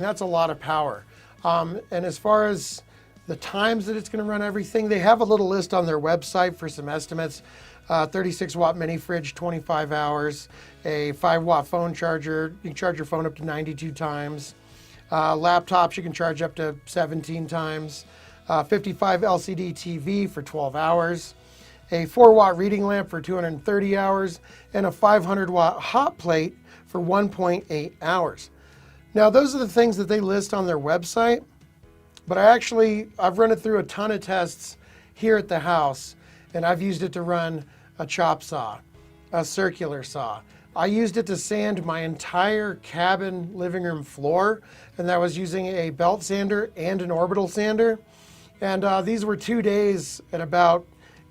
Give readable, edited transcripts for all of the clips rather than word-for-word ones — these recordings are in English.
That's a lot of power. And as far as the times that it's going to run everything, they have a little list on their website for some estimates. 36 watt mini fridge, 25 hours. A 5 watt phone charger, you can charge your phone up to 92 times. Laptops, you can charge up to 17 times. 55 LCD TV for 12 hours. A 4 watt reading lamp for 230 hours. And a 500 watt hot plate for 1.8 hours. Now, those are the things that they list on their website, but I've run it through a ton of tests here at the house, and I've used it to run a chop saw, a circular saw. I used it to sand my entire cabin living room floor, and that was using a belt sander and an orbital sander. And these were 2 days at about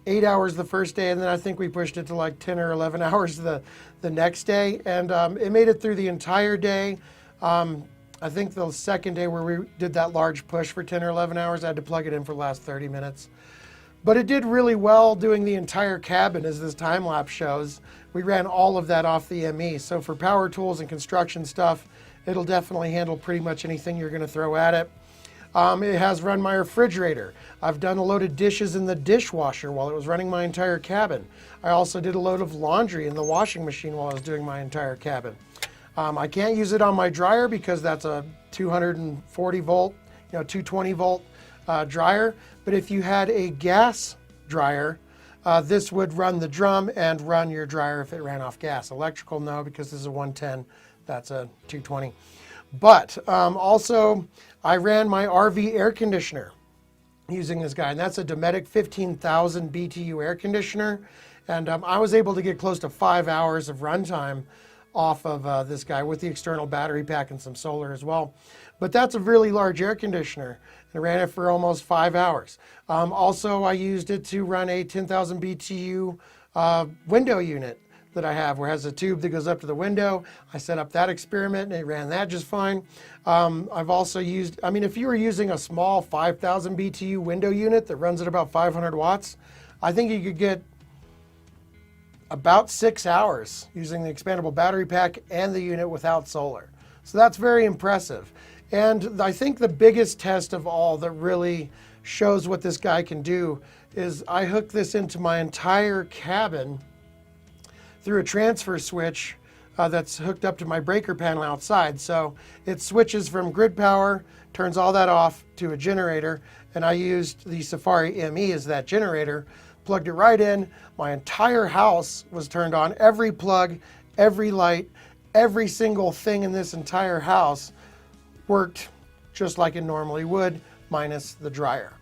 8 hours the first day, and then I think we pushed it to like 10 or 11 hours the next day, and it made it through the entire day. I think the second day where we did that large push for 10 or 11 hours, I had to plug it in for the last 30 minutes. But it did really well doing the entire cabin, as this time lapse shows. We ran all of that off the ME. So for power tools and construction stuff, it'll definitely handle pretty much anything you're going to throw at it. It has run my refrigerator. I've done a load of dishes in the dishwasher while it was running my entire cabin. I also did a load of laundry in the washing machine while I was doing my entire cabin. I can't use it on my dryer because that's a 240 volt, 220 volt dryer. But if you had a gas dryer, this would run the drum and run your dryer if it ran off gas. Electrical, no, because this is a 110, that's a 220. But also, I ran my RV air conditioner using this guy, and that's a Dometic 15,000 BTU air conditioner. And I was able to get close to 5 hours of runtime off of this guy with the external battery pack and some solar as well. But that's a really large air conditioner. I ran it for almost 5 hours. Also, I used it to run a 10,000 BTU window unit that I have, where it has a tube that goes up to the window. I set up that experiment and it ran that just fine. I've also used, if you were using a small 5,000 BTU window unit that runs at about 500 watts, I think you could get about 6 hours using the expandable battery pack and the unit without solar. So that's very impressive. And I think the biggest test of all that really shows what this guy can do is I hooked this into my entire cabin through a transfer switch that's hooked up to my breaker panel outside. So it switches from grid power, turns all that off to a generator, and I used the Safari ME as that generator, plugged it right in. My entire house was turned on. Every plug, every light, every single thing in this entire house worked just like it normally would, minus the dryer.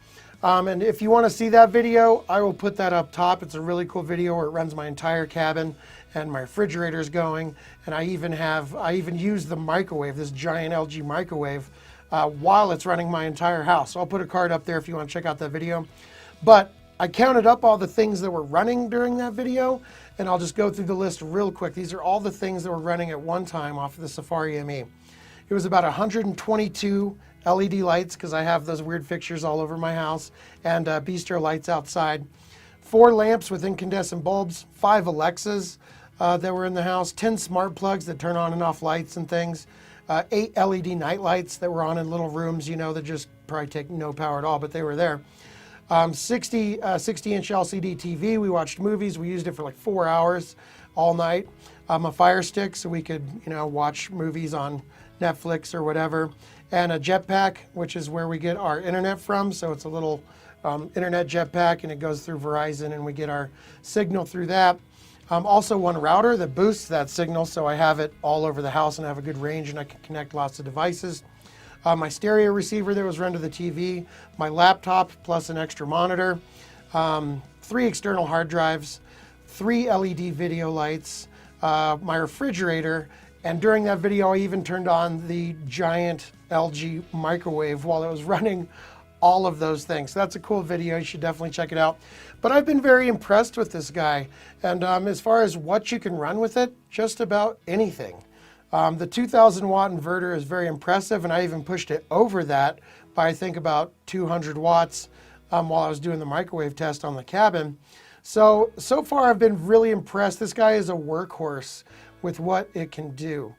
And if you want to see that video, I will put that up top. It's a really cool video where it runs my entire cabin and my refrigerator's going. And I even use the microwave, this giant LG microwave, while it's running my entire house. So I'll put a card up there if you want to check out that video. But I counted up all the things that were running during that video, and I'll just go through the list real quick. These are all the things that were running at one time off of the Safari ME. It was about 122 LED lights, because I have those weird fixtures all over my house, and bistro lights outside. 4 lamps with incandescent bulbs, 5 Alexas that were in the house, 10 smart plugs that turn on and off lights and things, 8 LED night lights that were on in little rooms, that just probably take no power at all, but they were there. 60-inch LCD TV. We watched movies. We used it for like 4 hours all night. A Fire Stick so we could, watch movies on Netflix or whatever. And a jetpack, which is where we get our internet from. So it's a little internet jetpack, and it goes through Verizon, and we get our signal through that. Also one router that boosts that signal, so I have it all over the house and I have a good range and I can connect lots of devices. My stereo receiver that was run to the TV, my laptop plus an extra monitor, 3 external hard drives, 3 LED video lights, my refrigerator, and during that video I even turned on the giant LG microwave while it was running all of those things. So that's a cool video, you should definitely check it out. But I've been very impressed with this guy, and as far as what you can run with it, just about anything. The 2,000 watt inverter is very impressive, and I even pushed it over that by I think about 200 watts while I was doing the microwave test on the cabin. So far I've been really impressed. This guy is a workhorse with what it can do.